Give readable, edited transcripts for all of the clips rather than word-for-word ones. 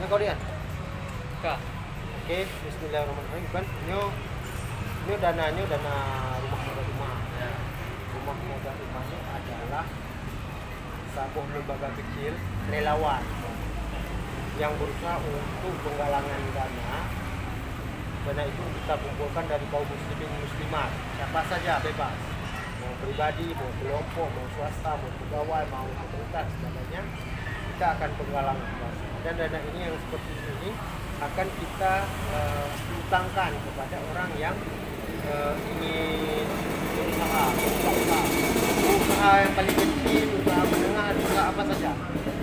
Nah kau lihat. Kak. Oke, bismillahirrahmanirrahim. Kan ini dananya dana rumah modal rumah. Ya. Rumah modal rumahnya adalah sebuah lembaga kecil relawan yang berusaha untuk penggalangan dana. Dana itu kita kumpulkan dari kaum muslimin muslimat, siapa saja bebas, mau pribadi, mau kelompok, mau swasta, mau pegawai, mau pemerintah, sebagainya, kita akan penggalangan dana. Dan dana ini yang seperti ini akan kita utangkan kepada orang yang ingin berusaha, usaha yang paling kecil, usaha menengah, usaha apa saja.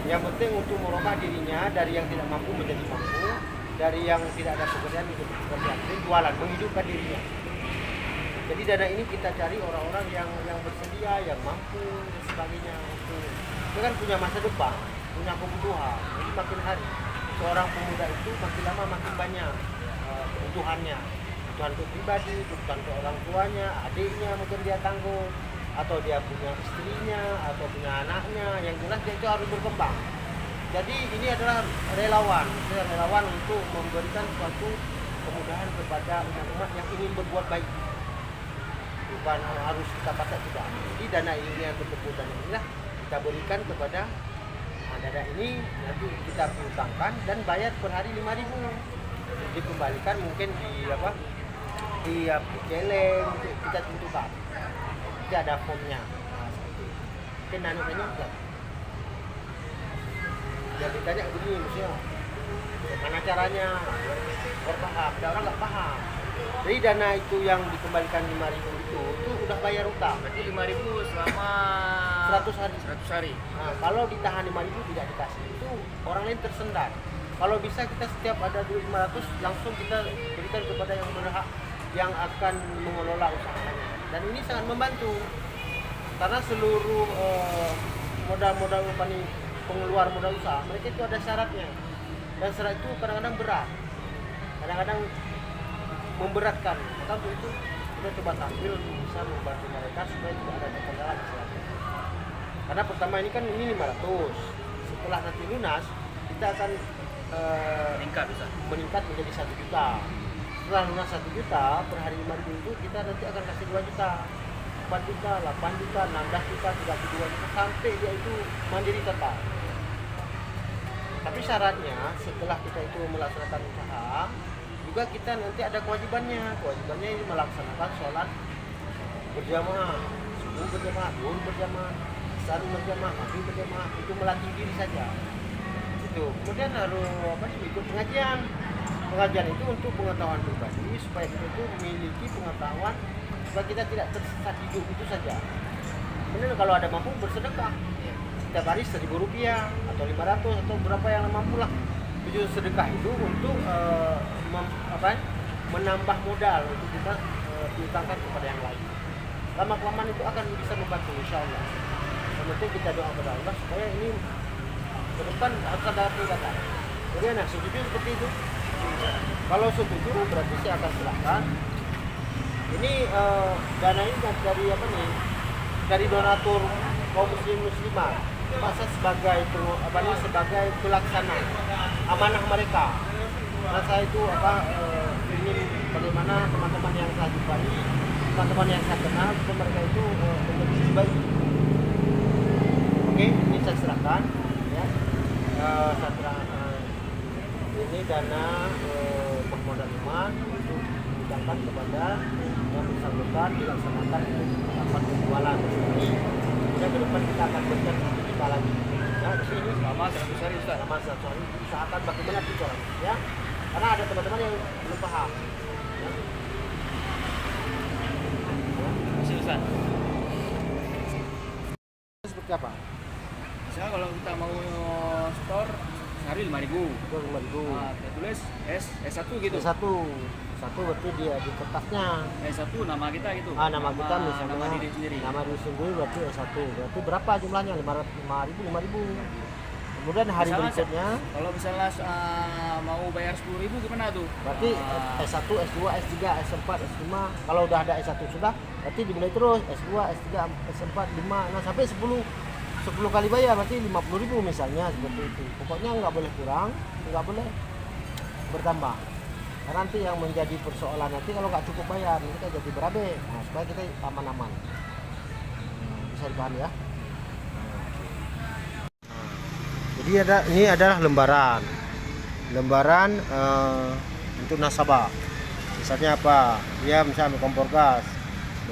Yang penting untuk merubah dirinya dari yang tidak mampu menjadi mampu, dari yang tidak ada pekerjaan menjadi pekerjaan, jadi jualan, menghidupkan dirinya. Jadi dana ini kita cari orang-orang yang bersedia, yang mampu dan sebagainya. Itu kan punya masa depan, punya kebutuhan. Jadi makin hari seorang pemuda itu makin lama makin banyak kebutuhannya. Kebutuhan untuk pribadi, kebutuhan untuk orang tuanya, adiknya mungkin dia tanggung, atau dia punya istrinya, atau punya anaknya. Yang jelas dia itu harus berkembang. Jadi ini adalah relawan untuk memberikan suatu kemudahan kepada umat-umat yang ingin berbuat baik. Bukan harus kita pakai tidak. Jadi dana ini yang bertemu dana inilah kita berikan kepada dana ini, nanti kita piutangkan dan bayar per hari 5.000. Dikembalikan mungkin di celeng kita tentukan. Jadi ada formnya. Nah, seperti itu. Mungkin nanya enggak? Ya ditanya begini maksudnya, mana caranya? Berpaham, ada orang nggak paham. Jadi dana itu yang dikembalikan 5.000 itu udah bayar utang. Berarti 5.000 selama 100 hari. 100 hari. Nah, kalau ditahan 5.000 tidak dikasih, itu orang lain tersendat. Kalau bisa kita setiap ada duit 500 langsung kita berikan kepada yang berhak yang akan mengelola usahanya. Dan ini sangat membantu karena seluruh modal-modal pengeluar modal usaha mereka itu ada syaratnya, dan syarat itu kadang-kadang berat, kadang-kadang memberatkan. Maka untuk itu kita coba tampil bisa membantu mereka supaya tidak ada ketegangan. Karena pertama ini kan ini 500, setelah nanti lunas kita akan meningkat menjadi 1 juta. Setelah lunas 1 juta per hari 5.000 itu kita nanti akan kasih 2 juta, 4 juta, 8 juta, 16 juta, 32 juta sampai dia itu mandiri total. Tapi syaratnya setelah kita itu melaksanakan usaha juga kita nanti ada kewajibannya ini melaksanakan sholat berjamaah, subuh berjamaah, zuhur berjamaah, asar berjamaah, maghrib berjamaah, itu melatih diri saja. Itu kemudian harus ikut pengajian itu untuk pengetahuan pribadi supaya kita itu memiliki pengetahuan supaya kita tidak tersesat hidup itu saja. Kemudian kalau ada mampu bersedekah setiap hari 1.000 rupiah atau 500 atau berapa yang mampu lah. Tujuan sedekah itu untuk menambah modal untuk kita diutangkan kepada yang lain. Lama-kelamaan itu akan bisa membantu insya Allah. Yang penting kita doa kepada Allah supaya ini ke depan harus ada peningkatan. Jadi setuju seperti itu. Kalau setuju berarti saya akan silakan. Ini dana ini dari dari donatur kaum muslimat. Masa sebagai sebagai pelaksana amanah mereka. Nah, saya itu ingin bagaimana teman-teman yang saya jumpai, teman-teman yang saya kenal, mereka itu menjadi baik. Oke, ini saya serahkan ya. Saya serahkan ini dana modal iman untuk diberikan kepada yang bersangkutan dilaksanakan untuk dapat penjualan ini. Kemudian ke depan kita akan berikan 1 juta lagi. Ya, di sini Selama 100 hari Ustaz. selama 100 hari usahakan bagaimana penjualan, ya. Karena ada teman-teman yang belum paham. Ya. Masih Ustaz. Seperti apa? Misalnya kalau kita mau store sehari 5.000. Itu 5.000. Nah, kita tulis S1 gitu. Satu berarti dia di kertasnya. S1 nama kita gitu. Nama kita misalnya nama diri sendiri. Nama diri sendiri berarti S1. Berarti berapa jumlahnya? 5.000. Kemudian hari Misalnya, berikutnya kalau misalnya mau bayar 10.000 gimana tuh? berarti S1, S2, S3, S4, S5. Kalau udah ada S1 sudah, berarti dimulai terus S2, S3, S4, 5, nah sampai 10 10 kali bayar berarti 50.000 misalnya, seperti itu. Pokoknya nggak boleh kurang, nggak boleh bertambah. Karena nanti yang menjadi persoalan nanti kalau nggak cukup bayar kita jadi berabe. Nah, supaya kita aman-aman. Bisa dipahami ya. Jadi ini adalah lembaran untuk nasabah. Misalnya apa? Dia misalnya kompor gas,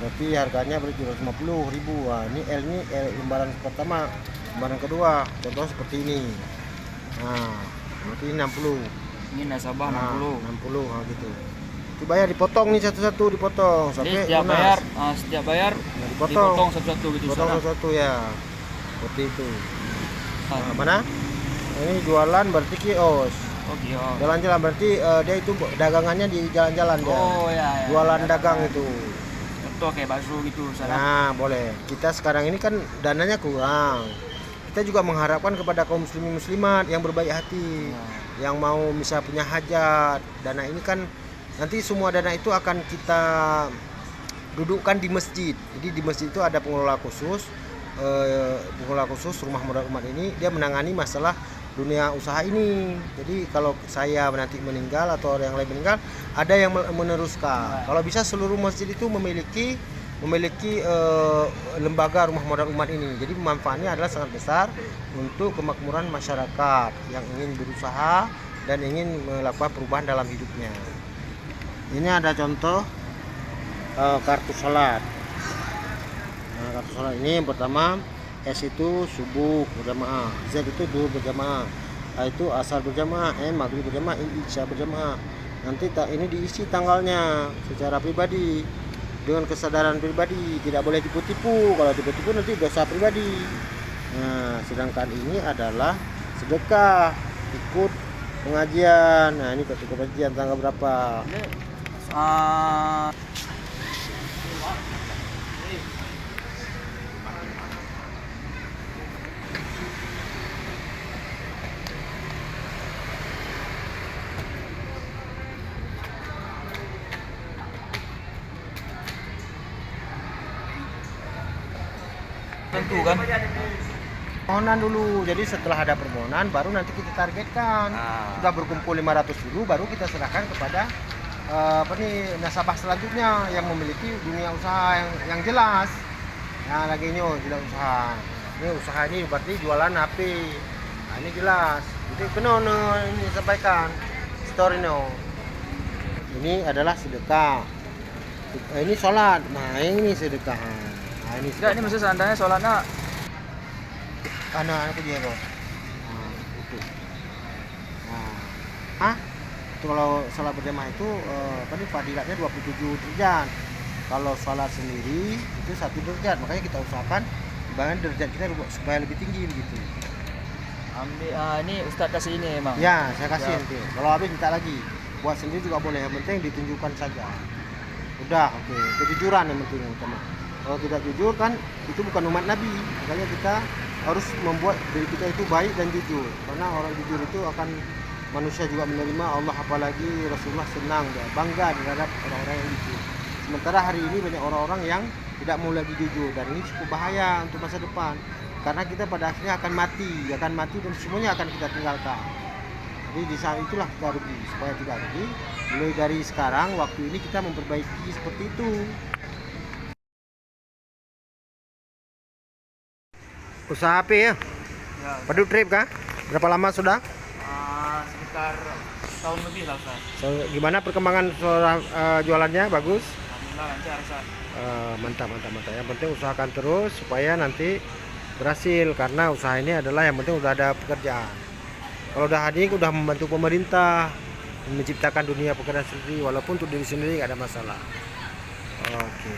berarti harganya berarti 250.000. Nah, ini lembaran pertama, lembaran kedua, contoh seperti ini. Nah, berarti ini 60. Ini nasabah Nah, 60. 60 nah gitu. Itu bayar dipotong nih satu-satu, dipotong Jadi sampai setiap lunas. bayar, Nah, dipotong satu-satu gitu. Dipotong Sana. satu-satu ya. Seperti itu. Ah. Nah, mana? Ini jualan berarti kios. Oh kios. Jalan-jalan berarti dia itu dagangannya di jalan-jalan dia. Oh ya. Jualan dagang itu. Contoh kayak bakso gitu. Sana. Nah, boleh. Kita sekarang ini kan dananya kurang. Kita juga mengharapkan kepada kaum muslimin muslimat yang berbaik hati, yang mau misal punya hajat. Dana ini kan nanti semua dana itu akan kita dudukkan di masjid. Jadi di masjid itu ada pengelola khusus rumah modal umat ini, dia menangani masalah dunia usaha ini. Jadi kalau saya nanti meninggal atau orang yang lain meninggal, ada yang meneruskan. Kalau bisa seluruh masjid itu memiliki lembaga rumah modal umat ini. Jadi manfaatnya adalah sangat besar untuk kemakmuran masyarakat yang ingin berusaha dan ingin melakukan perubahan dalam hidupnya. Ini ada contoh kartu salat. Nah, kartu salat ini yang pertama, S itu subuh berjamaah, Z itu duhur berjamaah, A itu asar berjamaah, M maghrib berjamaah, I isya berjamaah. Nanti ini diisi tanggalnya secara pribadi dengan kesadaran pribadi, tidak boleh tipu-tipu. Kalau tipu-tipu nanti dosa pribadi. Nah, sedangkan ini adalah sedekah, ikut pengajian. Nah, ini ikut pengajian tanggal berapa? Tentu kan. Permohonan dulu. Jadi setelah ada permohonan baru nanti kita targetkan. Sudah berkumpul 500.000 baru kita serahkan kepada nasabah selanjutnya yang memiliki dunia usaha yang jelas. Nah, lagi ini jelas usaha. Ini usaha ini berarti jualan HP. Nah, ini jelas. Jadi ini sampaikan story no. Ini adalah sedekah. Ini sholat. Nah, ini sedekah. Nah, ini Enggak, ini maksud seandainya sholatnya anak dia kok. Itu. Nah, itu kalau sholat berjamaah itu tadi fadilatnya 27 derajat. Kalau sholat sendiri itu 1 derajat. Makanya kita usahakan bahkan derajat kita supaya lebih tinggi begitu. ambil ini Ustadz kasih ini emang. Ya, saya kasih Ya. nanti. Kalau habis minta lagi. Buat sendiri juga boleh. Yang penting ditunjukkan saja. Udah, oke. Kejujuran yang penting, teman. Kalau tidak jujur kan itu bukan umat Nabi. Makanya kita harus membuat diri kita itu baik dan jujur. Karena orang jujur itu akan manusia juga menerima Allah, apalagi Rasulullah senang dia, bangga terhadap orang-orang yang jujur. Sementara hari ini banyak orang-orang yang tidak mau lagi jujur dan ini cukup bahaya untuk masa depan. Karena kita pada akhirnya akan mati dan semuanya akan kita tinggalkan. Jadi di saat itulah kita rugi. Supaya tidak rugi, mulai dari sekarang waktu ini kita memperbaiki seperti itu. Usaha HP ya? Ya, Padu trip kah? Berapa lama sudah? sekitar tahun lebih lah Ustaz. Gimana perkembangan jualannya? Bagus? Alhamdulillah lancar Ustaz. Mantap. Yang penting usahakan terus supaya nanti berhasil, karena usaha ini adalah yang penting udah ada pekerjaan. Kalau udah hadir udah membantu pemerintah menciptakan dunia pekerjaan sendiri, walaupun untuk diri sendiri nggak ada masalah. Oke.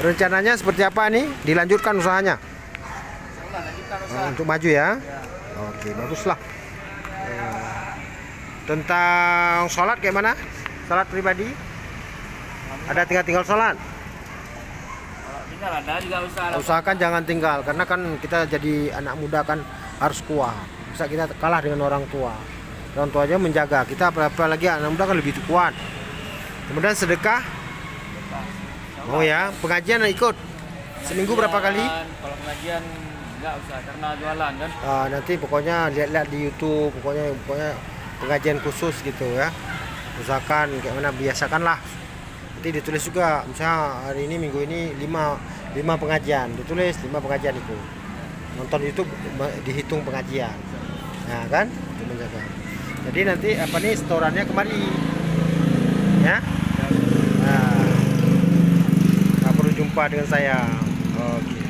Rencananya seperti apa nih? Dilanjutkan usahanya? Insyaallah lanjutkan Ustaz. Untuk maju ya? Ya. Oke, baguslah. Tentang sholat kayak mana? Sholat pribadi? Ada tinggal sholat? Kalau tinggal ada juga Ustaz. Usahakan jangan tinggal, karena kan kita jadi anak muda kan harus kuat. Bisa kita kalah dengan orang tua. Orang tua aja menjaga kita, apalagi anak muda kan lebih kuat. Kemudian sedekah. Oh ya, pengajian ikut. Seminggu berapa kali? Kalau pengajian Nggak usah karena jualan kan. Nanti pokoknya lihat-lihat di YouTube, pokoknya pengajian khusus gitu ya. Usahakan kayak mana, biasakanlah. Nanti ditulis juga, misalnya hari ini minggu ini 5 pengajian, ditulis 5 pengajian itu. Nonton YouTube dihitung pengajian. Nah, kan? Itu menjaga. Jadi nanti setorannya kemari. Ya. Nah, nggak perlu jumpa dengan saya. Oke.